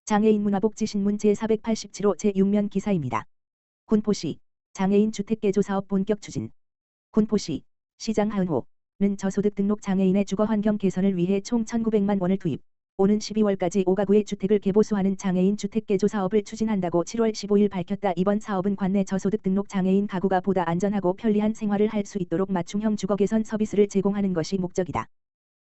장애인 문화복지신문 제487호 제6면 기사입니다. 군포시 장애인 주택개조사업 본격 추진. 군포시 시장 하은호는 저소득 등록 장애인의 주거환경 개선을 위해 총 1,900만 원을 투입, 오는 12월까지 5가구의 주택을 개보수하는 장애인 주택개조 사업을 추진한다고 7월 15일 밝혔다. 이번 사업은 관내 저소득 등록 장애인 가구가 보다 안전하고 편리한 생활을 할 수 있도록 맞춤형 주거 개선 서비스를 제공하는 것이 목적이다.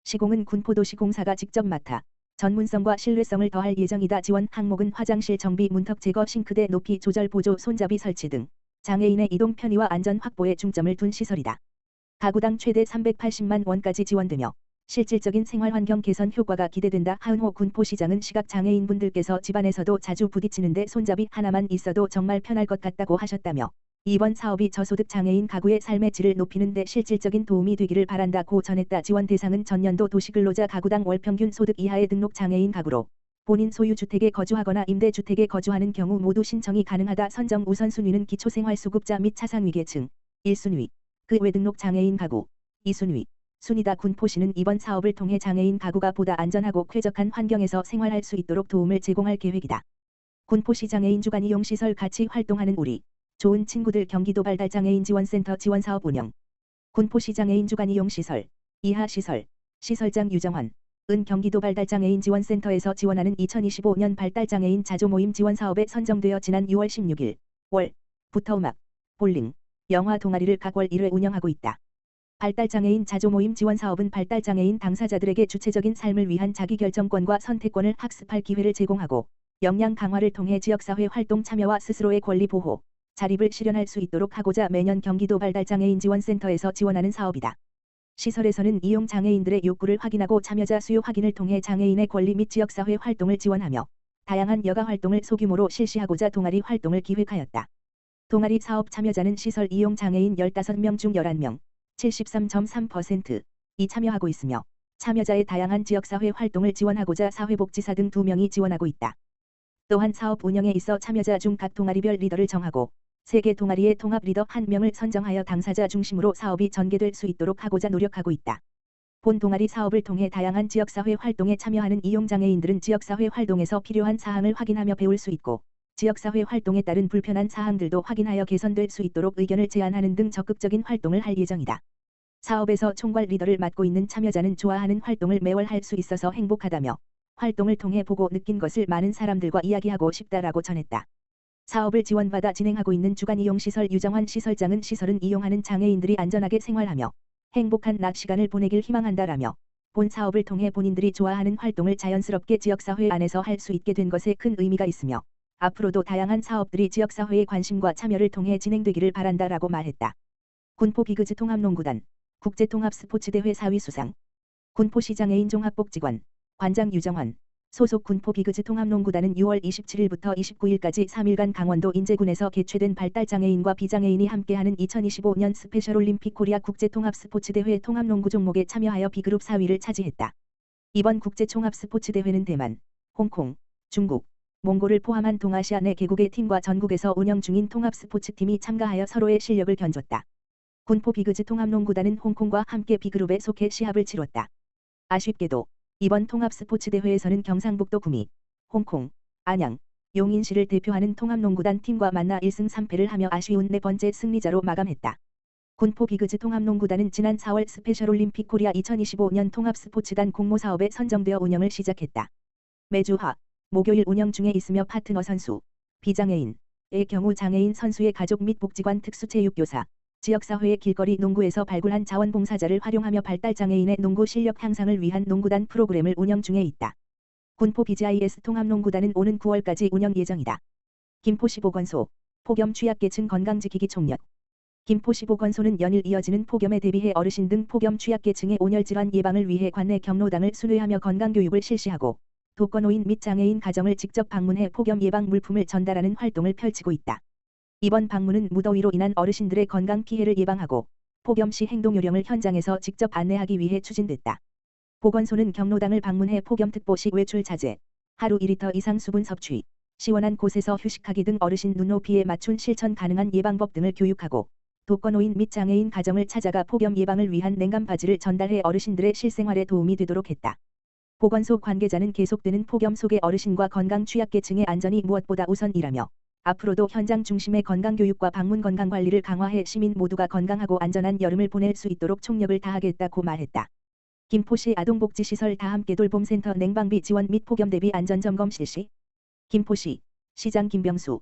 시공은 군포도시공사가 직접 맡아 전문성과 신뢰성을 더할 예정이다. 지원 항목은 화장실 정비, 문턱 제거, 싱크대 높이 조절, 보조 손잡이 설치 등 장애인의 이동 편의와 안전 확보에 중점을 둔 시설이다. 가구당 최대 380만 원까지 지원되며 실질적인 생활환경 개선 효과가 기대된다. 하은호 군포시장은 시각장애인분들께서 집안에서도 자주 부딪히는데 손잡이 하나만 있어도 정말 편할 것 같다고 하셨다며, 이번 사업이 저소득 장애인 가구의 삶의 질을 높이는 데 실질적인 도움이 되기를 바란다고 전했다. 지원 대상은 전년도 도시근로자 가구당 월평균 소득 이하의 등록 장애인 가구로 본인 소유 주택에 거주하거나 임대주택에 거주하는 경우 모두 신청이 가능하다. 선정 우선순위는 기초생활수급자 및 차상위계층 1순위, 그 외 등록 장애인 가구 2순위 순위다. 군포시는 이번 사업을 통해 장애인 가구가 보다 안전하고 쾌적한 환경에서 생활할 수 있도록 도움을 제공할 계획이다. 군포시 장애인 주간 이용 시설 같이 활동하는 우리 좋은 친구들 경기도 발달장애인 지원센터 지원사업 운영. 군포시 장애인 주간 이용 시설 이하시설 시설장 유정환 은 경기도 발달장애인 지원센터에서 지원하는 2025년 발달장애인 자조모임 지원사업에 선정되어 지난 6월 16일 월부터 음악, 볼링, 영화 동아리를 각 월 1회 운영하고 있다. 발달장애인 자조모임 지원사업은 발달장애인 당사자들에게 주체적인 삶을 위한 자기결정권과 선택권을 학습할 기회를 제공하고, 역량 강화를 통해 지역사회 활동 참여와 스스로의 권리 보호, 자립을 실현할 수 있도록 하고자 매년 경기도 발달장애인 지원센터에서 지원하는 사업이다. 시설에서는 이용 장애인들의 욕구를 확인하고 참여자 수요 확인을 통해 장애인의 권리 및 지역사회 활동을 지원하며 다양한 여가 활동을 소규모로 실시하고자 동아리 활동을 기획하였다. 동아리 사업 참여자는 시설 이용 장애인 15명 중 11명, 73.3%이 참여하고 있으며, 참여자의 다양한 지역사회 활동을 지원하고자 사회복지사 등 2명이 지원하고 있다. 또한 사업 운영에 있어 참여자 중 각 동아리별 리더를 정하고 3개 동아리의 통합 리더 1명을 선정하여 당사자 중심으로 사업이 전개될 수 있도록 하고자 노력하고 있다. 본 동아리 사업을 통해 다양한 지역사회 활동에 참여하는 이용장애인들은 지역사회 활동에서 필요한 사항을 확인하며 배울 수 있고, 지역사회 활동에 따른 불편한 사항들도 확인하여 개선될 수 있도록 의견을 제안하는 등 적극적인 활동을 할 예정이다. 사업에서 총괄 리더를 맡고 있는 참여자는 좋아하는 활동을 매월 할 수 있어서 행복하다며, 활동을 통해 보고 느낀 것을 많은 사람들과 이야기하고 싶다라고 전했다. 사업을 지원받아 진행하고 있는 주간이용시설 유정환 시설장은 시설은 이용하는 장애인들이 안전하게 생활하며 행복한 낮 시간을 보내길 희망한다라며, 본 사업을 통해 본인들이 좋아하는 활동을 자연스럽게 지역사회 안에서 할 수 있게 된 것에 큰 의미가 있으며, 앞으로도 다양한 사업들이 지역사회의 관심과 참여를 통해 진행되기를 바란다라고 말했다. 군포 비그즈 통합농구단 국제통합스포츠대회 4위 수상. 군포시 장애인 종합복지관 관장 유정환 소속 군포 비그즈 통합농구단은 6월 27일부터 29일까지 3일간 강원도 인제군에서 개최된 발달장애인과 비장애인이 함께하는 2025년 스페셜올림픽 코리아 국제통합스포츠대회 통합농구 종목에 참여하여 B그룹 4위를 차지했다. 이번 국제종합스포츠대회는 대만, 홍콩, 중국, 몽골을 포함한 동아시아 내 개국의 팀과 전국에서 운영 중인 통합스포츠팀이 참가하여 서로의 실력을 견줬다. 군포 비그즈 통합농구단은 홍콩과 함께 B그룹에 속해 시합을 치렀다. 아쉽게도 이번 통합스포츠대회에서는 경상북도 구미, 홍콩, 안양, 용인시를 대표하는 통합농구단 팀과 만나 1승 3패를 하며 아쉬운 4번째 승리자로 마감했다. 군포 비그즈 통합농구단은 지난 4월 스페셜올림픽 코리아 2025년 통합스포츠단 공모사업에 선정되어 운영을 시작했다. 매주 목요일 운영 중에 있으며 파트너 선수, 비장애인의 경우 장애인 선수의 가족 및 복지관 특수체육교사, 지역사회의 길거리 농구에서 발굴한 자원봉사자를 활용하며 발달장애인의 농구 실력 향상을 위한 농구단 프로그램을 운영 중에 있다. 군포 BGIS 통합농구단은 오는 9월까지 운영 예정이다. 김포시 보건소, 폭염 취약계층 건강지키기 총력. 김포시 보건소는 연일 이어지는 폭염에 대비해 어르신 등 폭염 취약계층의 온열질환 예방을 위해 관내 경로당을 순회하며 건강교육을 실시하고, 독거노인 및 장애인 가정을 직접 방문해 폭염 예방 물품을 전달하는 활동을 펼치고 있다. 이번 방문은 무더위로 인한 어르신들의 건강 피해를 예방하고 폭염 시 행동 요령을 현장에서 직접 안내하기 위해 추진됐다. 보건소는 경로당을 방문해 폭염특보 시 외출 자제, 하루 2리터 이상 수분 섭취, 시원한 곳에서 휴식하기 등 어르신 눈높이에 맞춘 실천 가능한 예방법 등을 교육하고, 독거노인 및 장애인 가정을 찾아가 폭염 예방을 위한 냉감 바지를 전달해 어르신들의 실생활에 도움이 되도록 했다. 보건소 관계자는 계속되는 폭염 속의 어르신과 건강 취약계층의 안전이 무엇보다 우선이라며 앞으로도 현장 중심의 건강교육과 방문 건강관리를 강화해 시민 모두가 건강하고 안전한 여름을 보낼 수 있도록 총력을 다하겠다고 말했다. 김포시 아동복지시설 다함께 돌봄센터 냉방비 지원 및 폭염 대비 안전점검 실시. 김포시 시장 김병수는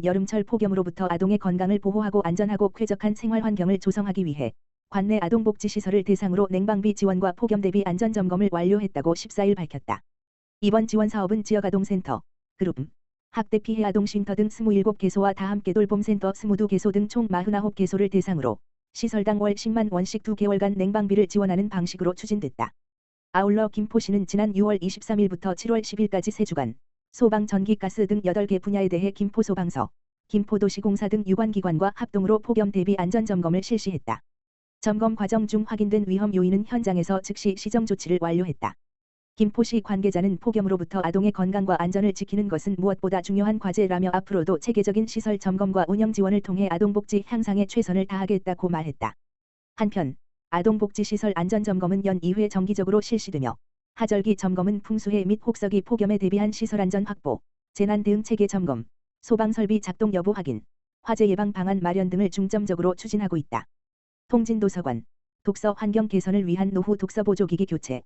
여름철 폭염으로부터 아동의 건강을 보호하고 안전하고 쾌적한 생활 환경을 조성하기 위해 관내 아동복지시설을 대상으로 냉방비 지원과 폭염 대비 안전점검을 완료했다고 14일 밝혔다. 이번 지원사업은 지역아동센터, 그룹, 학대 피해 아동 쉼터 등 27개소와 다함께 돌봄센터 22개소 등 총 49개소를 대상으로 시설당 월 10만 원씩 2개월간 냉방비를 지원하는 방식으로 추진됐다. 아울러 김포시는 지난 6월 23일부터 7월 10일까지 3주간 소방 전기 가스 등 8개 분야에 대해 김포소방서, 김포도시공사 등 유관기관과 합동으로 폭염 대비 안전점검을 실시했다. 점검 과정 중 확인된 위험 요인은 현장에서 즉시 시정 조치를 완료했다. 김포시 관계자는 폭염으로부터 아동의 건강과 안전을 지키는 것은 무엇보다 중요한 과제라며 앞으로도 체계적인 시설 점검과 운영 지원을 통해 아동복지 향상에 최선을 다하겠다고 말했다. 한편 아동복지시설 안전점검은 연 2회 정기적으로 실시되며 하절기 점검은 풍수해 및 혹서기 폭염에 대비한 시설 안전 확보, 재난 대응 체계 점검, 소방설비 작동 여부 확인, 화재 예방 방안 마련 등을 중점적으로 추진하고 있다. 통진도서관, 독서 환경 개선을 위한 노후 독서 보조기기 교체.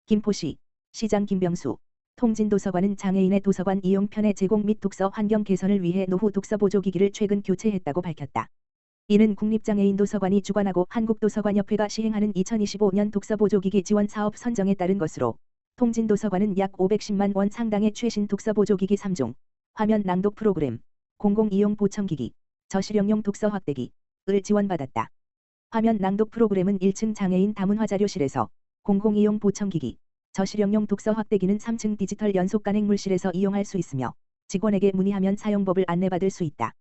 김포시 시장 김병수 통진도서관은 장애인의 도서관 이용 편의 제공 및 독서 환경 개선을 위해 노후 독서 보조기기를 최근 교체했다고 밝혔다. 이는 국립장애인 도서관이 주관하고 한국도서관협회가 시행하는 2025년 독서 보조기기 지원 사업 선정에 따른 것으로 통진도서관은 약 510만 원 상당의 최신 독서 보조기기 3종, 화면 낭독 프로그램, 공공이용 보청기기, 저실용용 독서 확대기를 지원받았다. 화면 낭독 프로그램은 1층 장애인 다문화자료실에서, 공공이용 보청기기, 저실용용 독서 확대기는 3층 디지털 연속 간행물실에서 이용할 수 있으며 직원에게 문의하면 사용법을 안내받을 수 있다.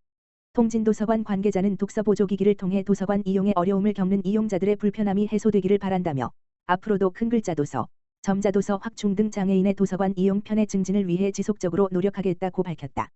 통진도서관 관계자는 독서 보조기기를 통해 도서관 이용에 어려움을 겪는 이용자들의 불편함이 해소되기를 바란다며 앞으로도 큰 글자 도서, 점자 도서 확충 등 장애인의 도서관 이용 편의 증진을 위해 지속적으로 노력하겠다고 밝혔다.